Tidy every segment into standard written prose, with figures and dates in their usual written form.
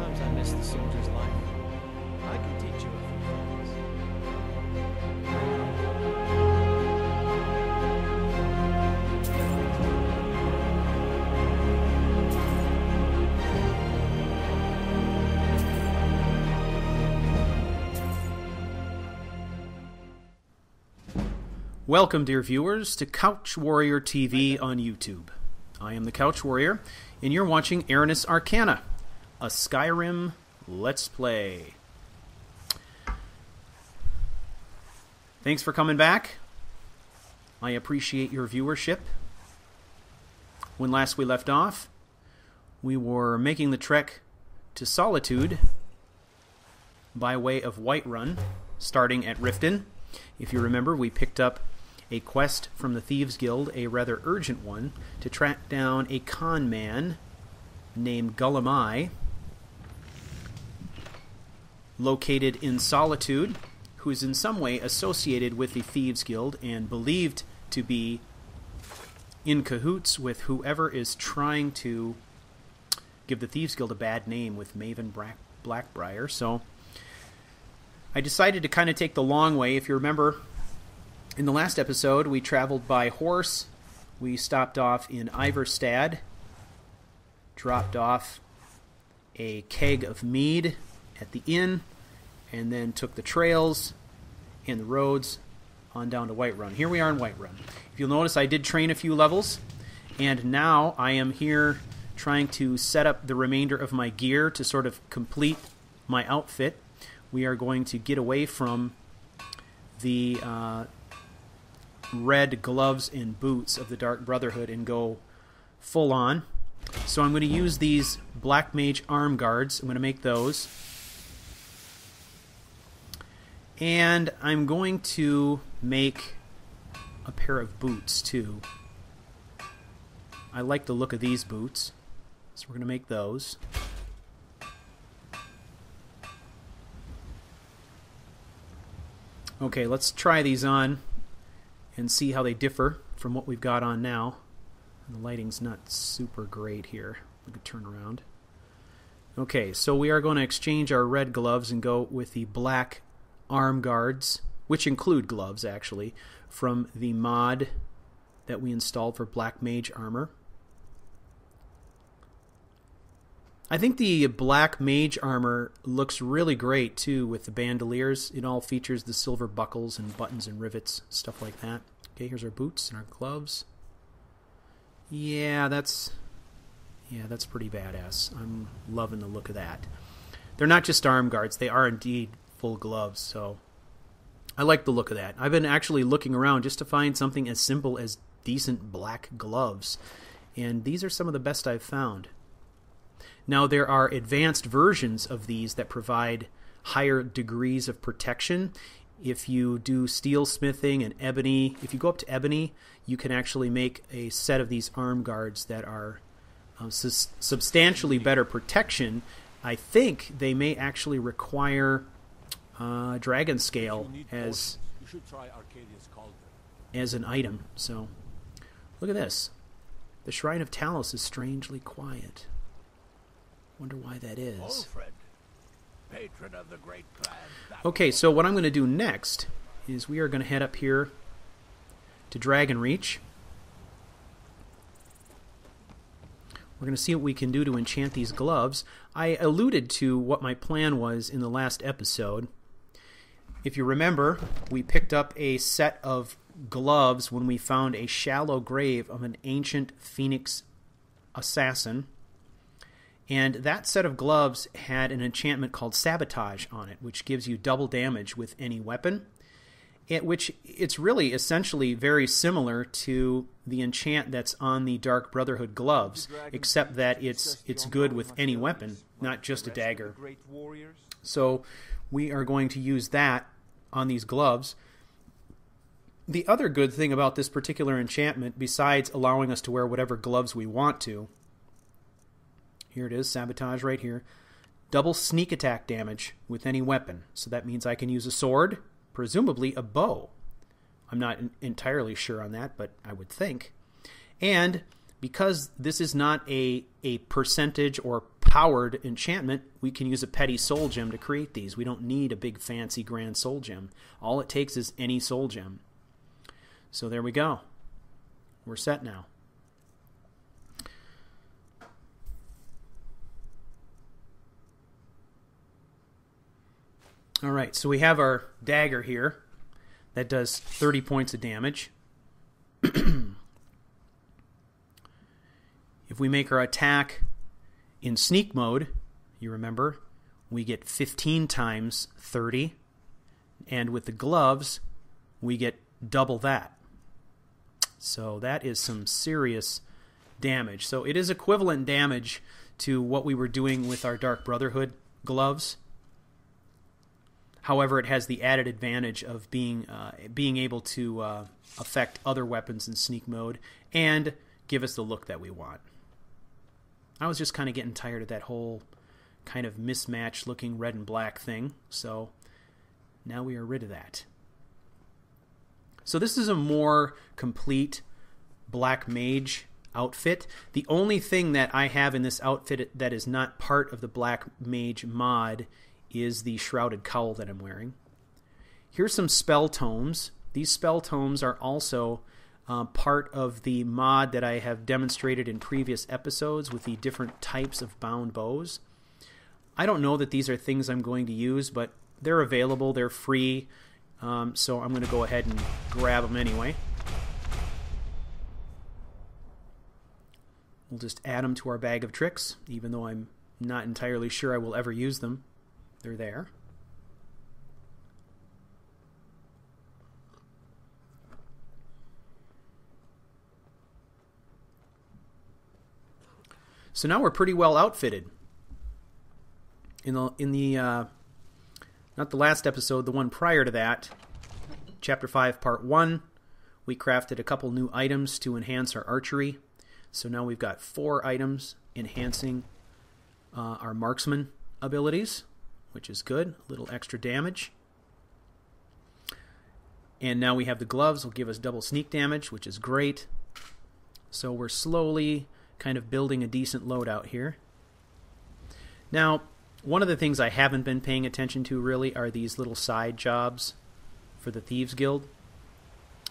Sometimes I miss the soldier's life. I can teach you a few things. Welcome, dear viewers, to CouchWarrior TV on YouTube. I am the CouchWarrior, and you're watching Arcane Arcana, a Skyrim Let's Play. Thanks for coming back. I appreciate your viewership. When last we left off, we were making the trek to Solitude by way of Whiterun, starting at Riften. If you remember, we picked up a quest from the Thieves Guild, a rather urgent one, to track down a con man named LOY-h, located in Solitude, who is in some way associated with the Thieves Guild and believed to be in cahoots with whoever is trying to give the Thieves Guild a bad name with Maven Blackbriar. So I decided to kind of take the long way. If you remember, in the last episode, we traveled by horse. We stopped off in Iverstad, dropped off a keg of mead at the inn, and then took the trails and the roads on down to Whiterun. Here we are in Whiterun. If you'll notice, I did train a few levels, and now I am here trying to set up the remainder of my gear to sort of complete my outfit. We are going to get away from the red gloves and boots of the Dark Brotherhood and go full on. So I'm going to use these Black Mage arm guards. I'm going to make those. And I'm going to make a pair of boots too. I like the look of these boots, so we're going to make those. Okay, let's try these on and see how they differ from what we've got on now. The lighting's not super great here. We could turn around. Okay, so we are going to exchange our red gloves and go with the black arm guards, which include gloves, actually, from the mod that we installed for Black Mage armor. I think the Black Mage armor looks really great, too, with the bandoliers. It all features the silver buckles and buttons and rivets, stuff like that. Okay, here's our boots and our gloves. Yeah, that's pretty badass. I'm loving the look of that. They're not just arm guards. They are indeed full gloves, so I like the look of that. I've been actually looking around just to find something as simple as decent black gloves, and these are some of the best I've found. Now, there are advanced versions of these that provide higher degrees of protection. If you do steel smithing and ebony, if you go up to ebony, you can actually make a set of these arm guards that are substantially better protection. I think they may actually require dragon scale as an item. So, look at this. The Shrine of Talos is strangely quiet. Wonder why that is. Okay, so what I'm going to do next is we are going to head up here to Dragonreach. We're going to see what we can do to enchant these gloves. I alluded to what my plan was in the last episode. If you remember, we picked up a set of gloves when we found a shallow grave of an ancient Phoenix assassin. And that set of gloves had an enchantment called Sabotage on it, which gives you double damage with any weapon. Which it's really essentially very similar to the enchant that's on the Dark Brotherhood gloves, except that it's good with any weapon, not just a dagger. So we are going to use that on these gloves. The other good thing about this particular enchantment, besides allowing us to wear whatever gloves we want to, here it is, Sabotage right here. Double sneak attack damage with any weapon. So that means I can use a sword, presumably a bow. I'm not entirely sure on that, but I would think. And because this is not a percentage or powered enchantment, we can use a petty soul gem to create these. We don't need a big fancy grand soul gem. All it takes is any soul gem. So there we go. We're set now. Alright, so we have our dagger here that does 30 points of damage. If we make our attack in sneak mode, you remember, we get 15 times 30. And with the gloves, we get double that. So that is some serious damage. So it is equivalent damage to what we were doing with our Dark Brotherhood gloves. However, it has the added advantage of being able to affect other weapons in sneak mode and give us the look that we want. I was just kind of getting tired of that whole kind of mismatched looking red and black thing, so now we are rid of that. So this is a more complete black mage outfit. The only thing that I have in this outfit that is not part of the black mage mod is the shrouded cowl that I'm wearing. Here's some spell tomes. These spell tomes are also part of the mod that I have demonstrated in previous episodes with the different types of bound bows. I don't know that these are things I'm going to use, but they're available, they're free, so I'm going to go ahead and grab them anyway. We'll just add them to our bag of tricks, even though I'm not entirely sure I will ever use them. They're there. So now we're pretty well outfitted. In the not the last episode, the one prior to that, Chapter 5, Part 1, we crafted a couple new items to enhance our archery. So now we've got 4 items enhancing our marksman abilities, which is good. A little extra damage. And now we have the gloves, will give us double sneak damage, which is great. So we're slowly kind of building a decent loadout here. Now, one of the things I haven't been paying attention to really are these little side jobs for the Thieves Guild.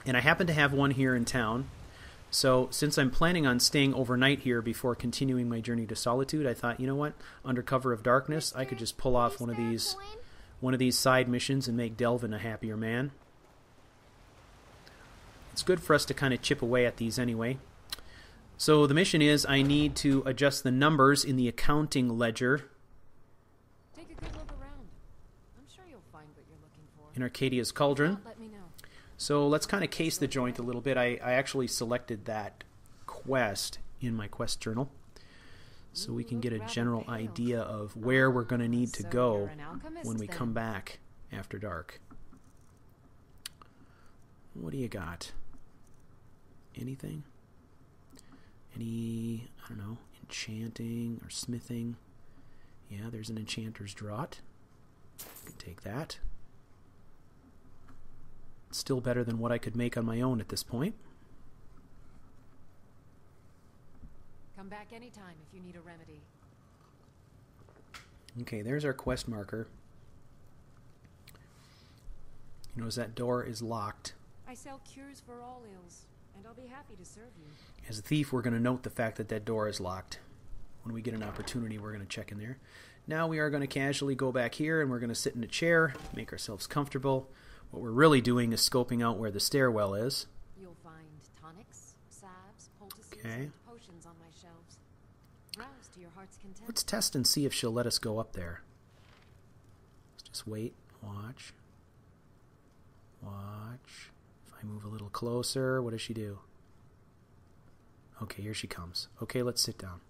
And I happen to have one here in town. So since I'm planning on staying overnight here before continuing my journey to Solitude, I thought, you know what? Under cover of darkness, I could just pull off one of these side missions and make Delvin a happier man. It's good for us to kind of chip away at these anyway. So the mission is I need to adjust the numbers in the accounting ledger Take a good look around. I'm sure you'll find what you're looking for. in Arcadia's Cauldron. Let me know. So let's kind of case the joint a little bit. I actually selected that quest in my quest journal so we can get a general idea of where we're going to need to go when we come back after dark. What do you got? Anything? Any, I don't know, enchanting or smithing? Yeah, there's an enchanter's draught. I can take that. Still better than what I could make on my own at this point. Come back anytime if you need a remedy. Okay, there's our quest marker. You notice that door is locked. I sell cures for all ills, and I'll be happy to serve you. As a thief, we're going to note the fact that that door is locked. When we get an opportunity, we're going to check in there. Now we are going to casually go back here, and we're going to sit in a chair, make ourselves comfortable. What we're really doing is scoping out where the stairwell is. You'll find tonics, salves, poultices, Okay. and potions on my shelves. Browse to your heart's content. Let's test and see if she'll let us go up there. Let's just wait. Watch. Watch. If I move a little closer, what does she do? Okay, here she comes. Okay, let's sit down.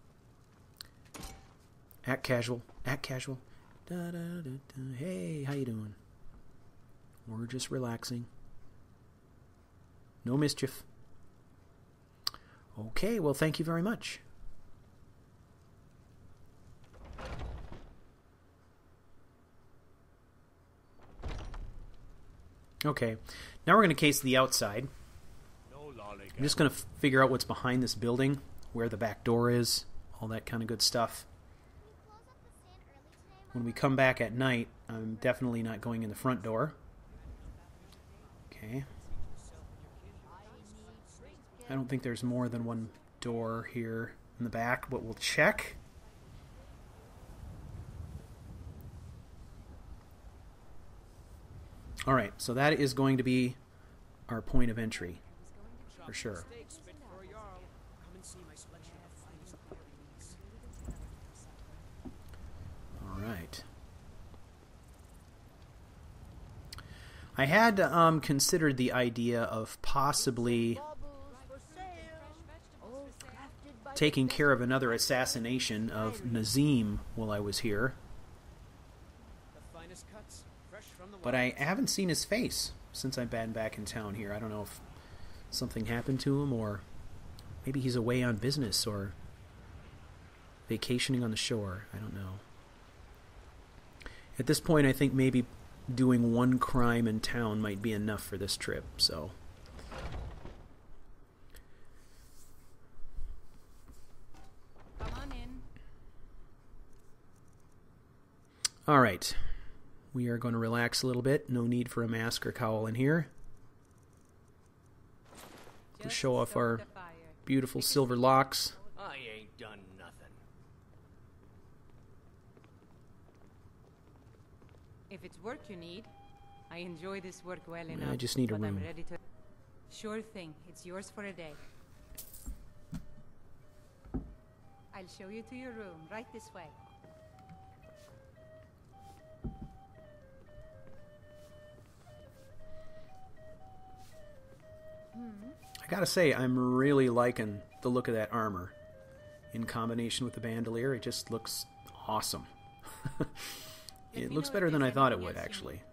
Act casual. Act casual. Da, da, da, da. Hey, how you doing? We're just relaxing. No mischief. Okay, well, thank you very much. Okay, now we're going to case the outside. I'm just going to figure out what's behind this building, where the back door is, all that kind of good stuff. when we come back at night, I'm definitely not going in the front door. Okay. I don't think there's more than one door here in the back, but we'll check. Alright, so that is going to be our point of entry, for sure. Alright. I had considered the idea of possibly taking care of another assassination of Nazim while I was here. But I haven't seen his face since I've been back in town here. I don't know if something happened to him, or maybe he's away on business or vacationing on the shore. I don't know. At this point, I think maybe doing one crime in town might be enough for this trip, so... Come on in. Alright. We are going to relax a little bit. No need for a mask or cowl in here. To show off our beautiful silver locks. I ain't done nothing. If it's work you need, I enjoy this work well enough. I just need a but room. I'm ready to... Sure thing. It's yours for a day. I'll show you to your room. Right this way. I gotta say, I'm really liking the look of that armor. In combination with the bandolier, it just looks awesome. It looks better than I thought it would, actually.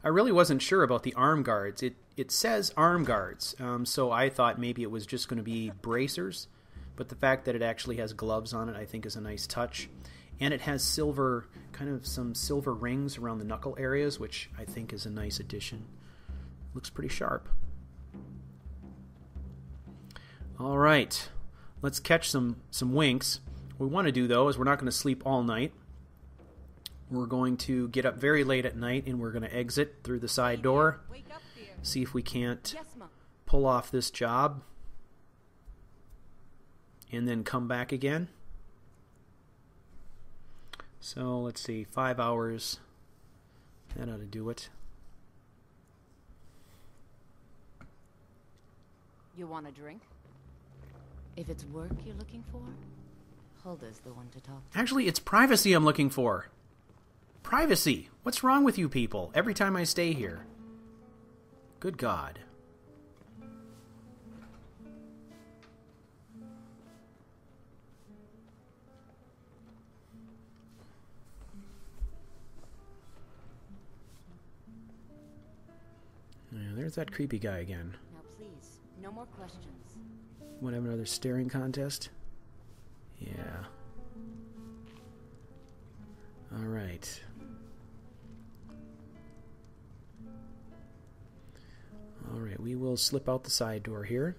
I really wasn't sure about the arm guards. It says arm guards, so I thought maybe it was just going to be bracers. But the fact that it actually has gloves on it, I think, is a nice touch. And it has silver, kind of some silver rings around the knuckle areas, which I think is a nice addition. Looks pretty sharp. All right, let's catch some winks. What we want to do, though, is we're not going to sleep all night. We're going to get up very late at night, and we're going to exit through the side door. Wake up, dear. See if we can't Yes, Ma. pull off this job. And then come back again. So, let's see, 5 hours. That ought to do it. You want a drink? If it's work you're looking for, Hulda's the one to talk to. Actually, it's privacy I'm looking for. Privacy! What's wrong with you people every time I stay here? Good God. Yeah, there's that creepy guy again. Now please, no more questions. Want to have another staring contest? Yeah. Alright. Alright, we will slip out the side door here.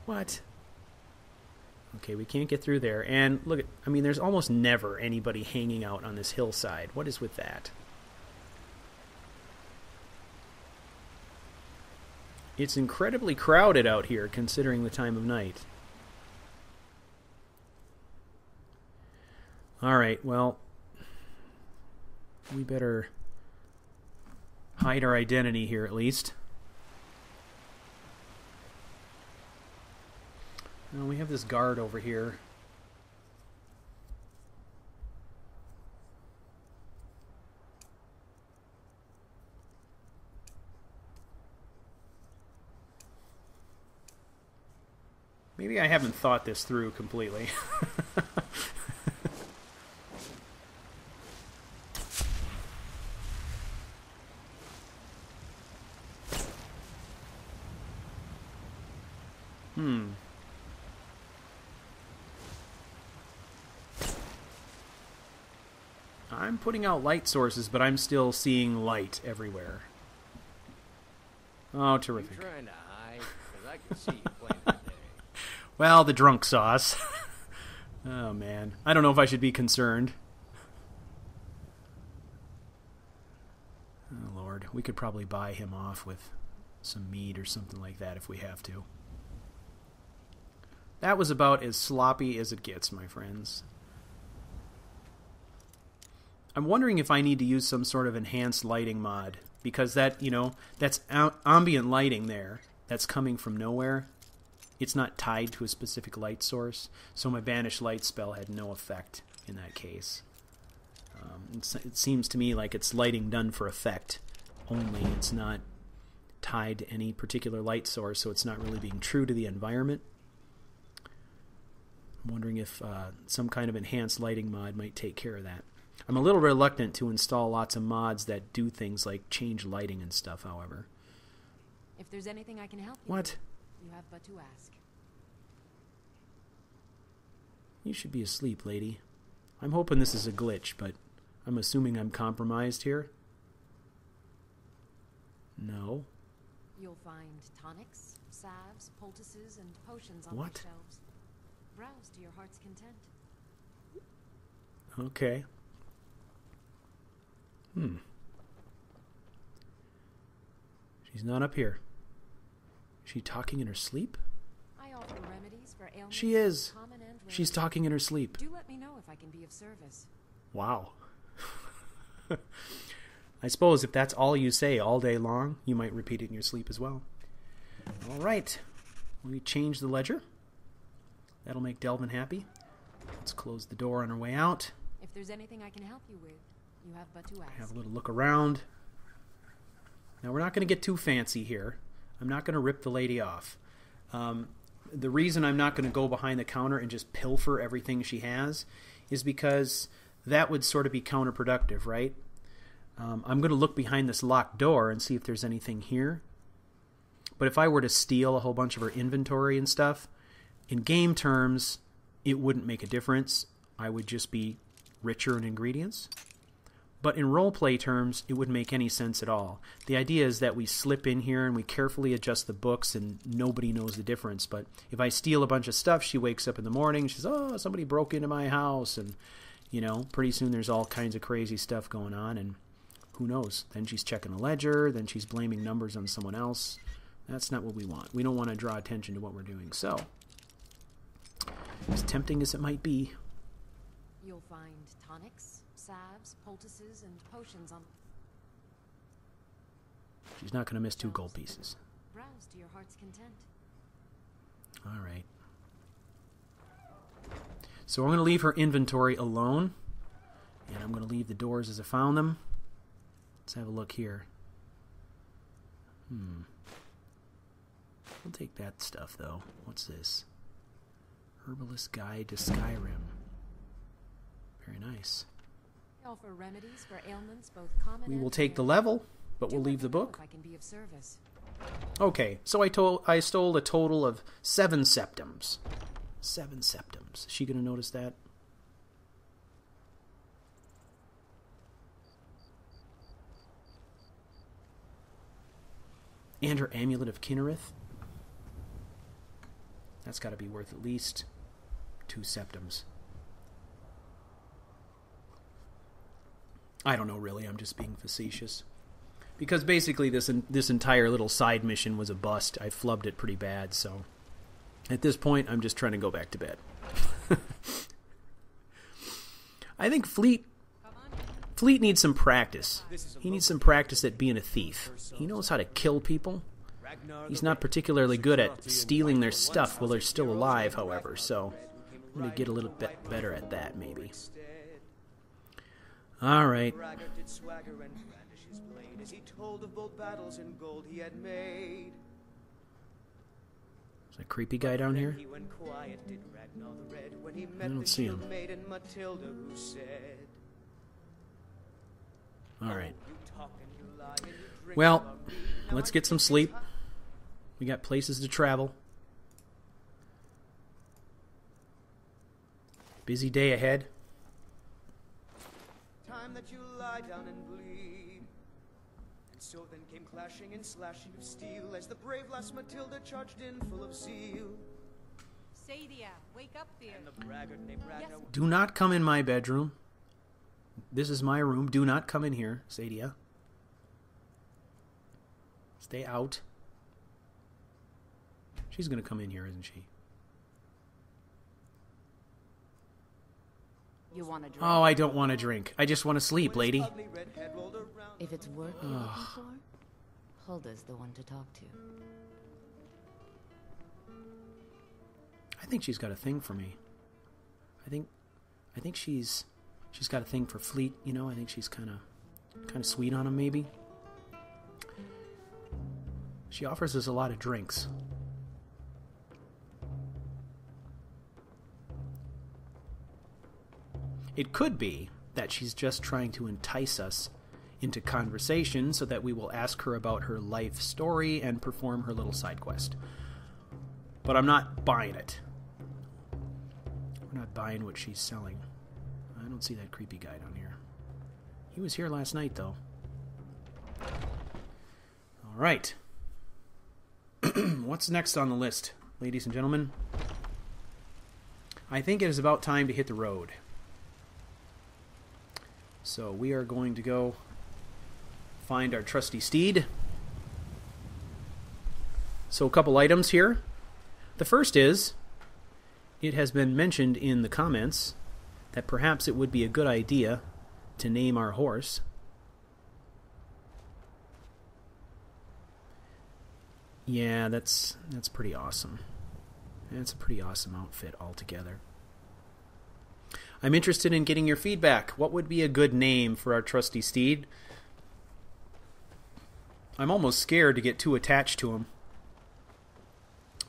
What? Okay, we can't get through there. And look, I mean, there's almost never anybody hanging out on this hillside. What is with that? It's incredibly crowded out here, considering the time of night. Alright, well, we better hide our identity here at least. Now we have this guard over here. Maybe I haven't thought this through completely. I'm putting out light sources, but I'm still seeing light everywhere. Oh, You terrific. trying to hide? Because I can see you playing today. Well, the drunk sauce. Oh, man. I don't know if I should be concerned. Oh, Lord. We could probably buy him off with some meat or something like that if we have to. That was about as sloppy as it gets, my friends. I'm wondering if I need to use some sort of enhanced lighting mod, because that, you know, that's ambient lighting there that's coming from nowhere. It's not tied to a specific light source, so my Banish Light spell had no effect in that case. It seems to me like it's lighting done for effect only. It's not tied to any particular light source, so it's not really being true to the environment. I'm wondering if some kind of enhanced lighting mod might take care of that. I'm a little reluctant to install lots of mods that do things like change lighting and stuff, however. If there's anything I can help you What? with, you have but to ask. You should be asleep, lady. I'm hoping this is a glitch, but I'm assuming I'm compromised here. No. You'll find tonics, salves, poultices, and potions on What? the shelves. Browse to your heart's content. Okay. She's not up here. Is she talking in her sleep? I offer remedies for ailments She is. common and rare. She's talking in her sleep. Do let me know if I can be of service. Wow. I suppose if that's all you say all day long, you might repeat it in your sleep as well. All right. We change the ledger. That'll make Delvin happy. Let's close the door on our way out. If there's anything I can help you with, you have but to ask. Have a little look around. Now, we're not going to get too fancy here. I'm not going to rip the lady off. The reason I'm not going to go behind the counter and just pilfer everything she has is because that would sort of be counterproductive, right? I'm going to look behind this locked door and see if there's anything here. But if I were to steal a whole bunch of her inventory and stuff, in game terms, it wouldn't make a difference. I would just be richer in ingredients. But in roleplay terms, it wouldn't make any sense at all. The idea is that we slip in here and we carefully adjust the books and nobody knows the difference. But if I steal a bunch of stuff, she wakes up in the morning, she says, oh, somebody broke into my house. And, you know, pretty soon there's all kinds of crazy stuff going on. And who knows? Then she's checking a ledger. Then she's blaming numbers on someone else. That's not what we want. We don't want to draw attention to what we're doing. So, as tempting as it might be, You'll find tonics, salves, poultices, and potions on... she's not going to miss 2 gold pieces. Browse to your heart's content. All right. So I'm going to leave her inventory alone. And I'm going to leave the doors as I found them. Let's have a look here. We'll take that stuff, though. What's this? Herbalist Guide to Skyrim. Very nice. I offer remedies for ailments both common We and will take the rare. level, but Do we'll let leave me the know book. if I can be of service. Okay, so I stole a total of 7 septums. 7 septums. Is she going to notice that? And her Amulet of Kinnereth. That's got to be worth at least 2 septums. I don't know, really. I'm just being facetious. Because basically this entire little side mission was a bust. I flubbed it pretty bad, so... at this point, I'm just trying to go back to bed. I think Fleet needs some practice. He needs some practice at being a thief. He knows how to kill people. He's not particularly good at stealing their stuff while they're still alive, however, so I'm going to get a little bit better at that, maybe. All right. Is there a creepy guy down here? I don't see him. All right. Well, let's get some sleep. We got places to travel. Busy day ahead. Time that you lie down and bleed, and So then came clashing and slashing of steel as the brave lass Matilda charged in full of zeal. Sadia, wake up, dear. And the braggart named Ragnar. Do not come in my bedroom. This is my room. Do not come in here, Sadia. Stay out. She's going to come in here, isn't she? You want a drink? Oh, I don't want to drink. I just want to sleep, lady. If it's work you're looking for, Hulda's the one to talk to. I think she's got a thing for me. I think she's got a thing for Fleet, you know. I think she's kind of sweet on him, maybe. She offers us a lot of drinks. It could be that she's just trying to entice us into conversation so that we will ask her about her life story and perform her little side quest. But I'm not buying it. We're not buying what she's selling. I don't see that creepy guy down here. He was here last night, though. All right. What's next on the list, ladies and gentlemen? I think it is about time to hit the road. So we are going to go find our trusty steed. So a couple items here. The first is, it has been mentioned in the comments that perhaps it would be a good idea to name our horse. Yeah, that's pretty awesome. That's a pretty awesome outfit altogether. I'm interested in getting your feedback. What would be a good name for our trusty steed? I'm almost scared to get too attached to him.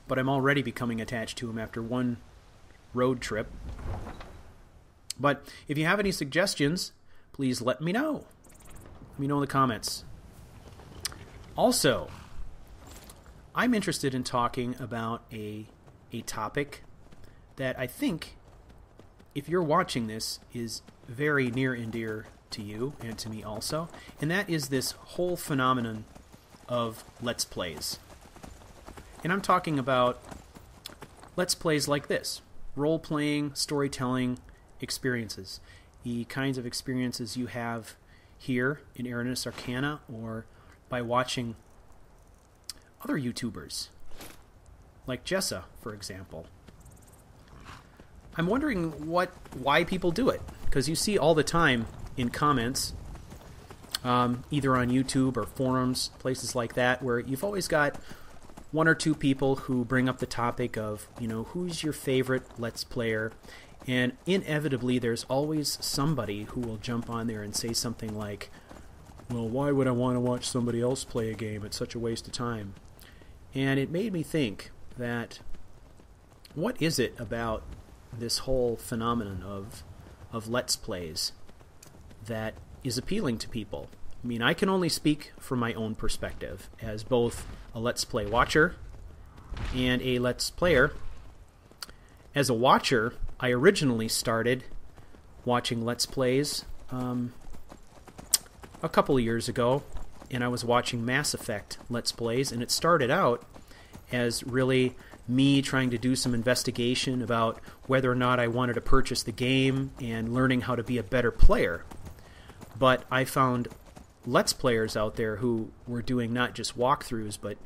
But I'm already becoming attached to him after one road trip. But if you have any suggestions, please let me know. Let me know in the comments. Also, I'm interested in talking about a topic that I think, if you're watching this, is very near and dear to you and to me also, and that is this whole phenomenon of Let's Plays. And I'm talking about Let's Plays like this, role-playing, storytelling experiences, the kinds of experiences you have here in Aranis Arcana or by watching other YouTubers, like Jessa, for example. I'm wondering why people do it, because you see all the time in comments, either on YouTube or forums, places like that, where you've always got one or two people who bring up the topic of, you know, who's your favorite Let's Player, and inevitably there's always somebody who will jump on there and say something like, well, why would I want to watch somebody else play a game? It's such a waste of time. And it made me think that, what is it about this whole phenomenon of Let's Plays that is appealing to people? I mean, I can only speak from my own perspective as both a Let's Play watcher and a Let's Player. As a watcher, I originally started watching Let's Plays a couple of years ago, and I was watching Mass Effect Let's Plays, and it started out as really me trying to do some investigation about whether or not I wanted to purchase the game and learning how to be a better player. But I found Let's Players out there who were doing not just walkthroughs, but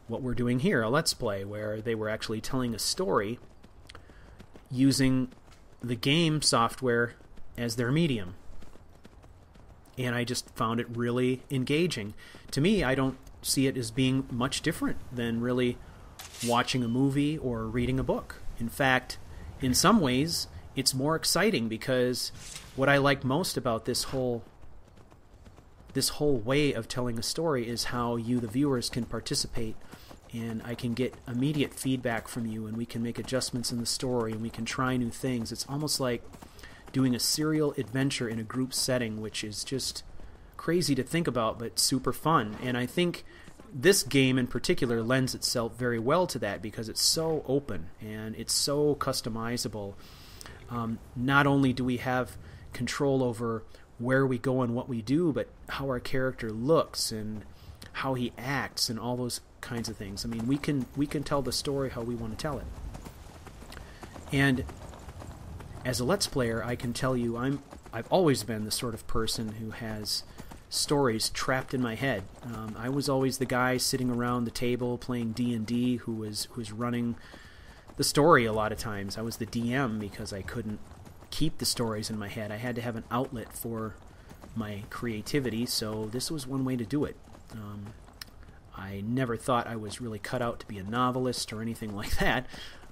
what we're doing here, a Let's Play, where they were actually telling a story using the game software as their medium. And I just found it really engaging. To me, I don't see it as being much different than really watching a movie or reading a book. In fact, in some ways, it's more exciting, because what I like most about this whole way of telling a story is how you, the viewers, can participate, and I can get immediate feedback from you, and we can make adjustments in the story, and we can try new things. It's almost like doing a serial adventure in a group setting, which is just crazy to think about, but super fun. And I think this game in particular lends itself very well to that, because it's so open and it's so customizable. Not only do we have control over where we go and what we do, but how our character looks and how he acts and all those kinds of things. I mean, we can tell the story how we want to tell it. And as a Let's Player, I can tell you I've always been the sort of person who has stories trapped in my head. I was always the guy sitting around the table playing D&D who was running the story a lot of times. I was the DM because I couldn't keep the stories in my head. I had to have an outlet for my creativity, so this was one way to do it. I never thought I was really cut out to be a novelist or anything like that.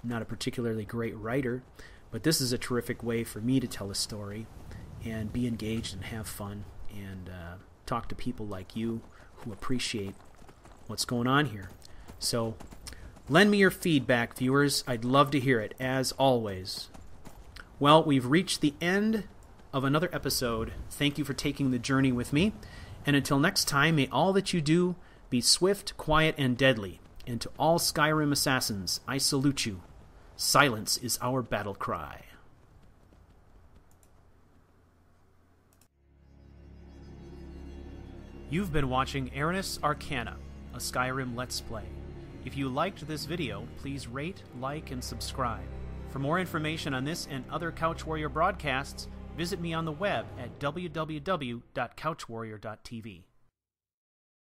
I'm not a particularly great writer, but this is a terrific way for me to tell a story and be engaged and have fun and talk to people like you who appreciate what's going on here. So lend me your feedback, viewers. I'd love to hear it, as always. Well, we've reached the end of another episode. Thank you for taking the journey with me. And until next time, may all that you do be swift, quiet, and deadly. And to all Skyrim assassins, I salute you. Silence is our battle cry. You've been watching Aranis Arcana, a Skyrim Let's Play. If you liked this video, please rate, like, and subscribe. For more information on this and other CouchWarrior broadcasts, visit me on the web at www.couchwarrior.tv.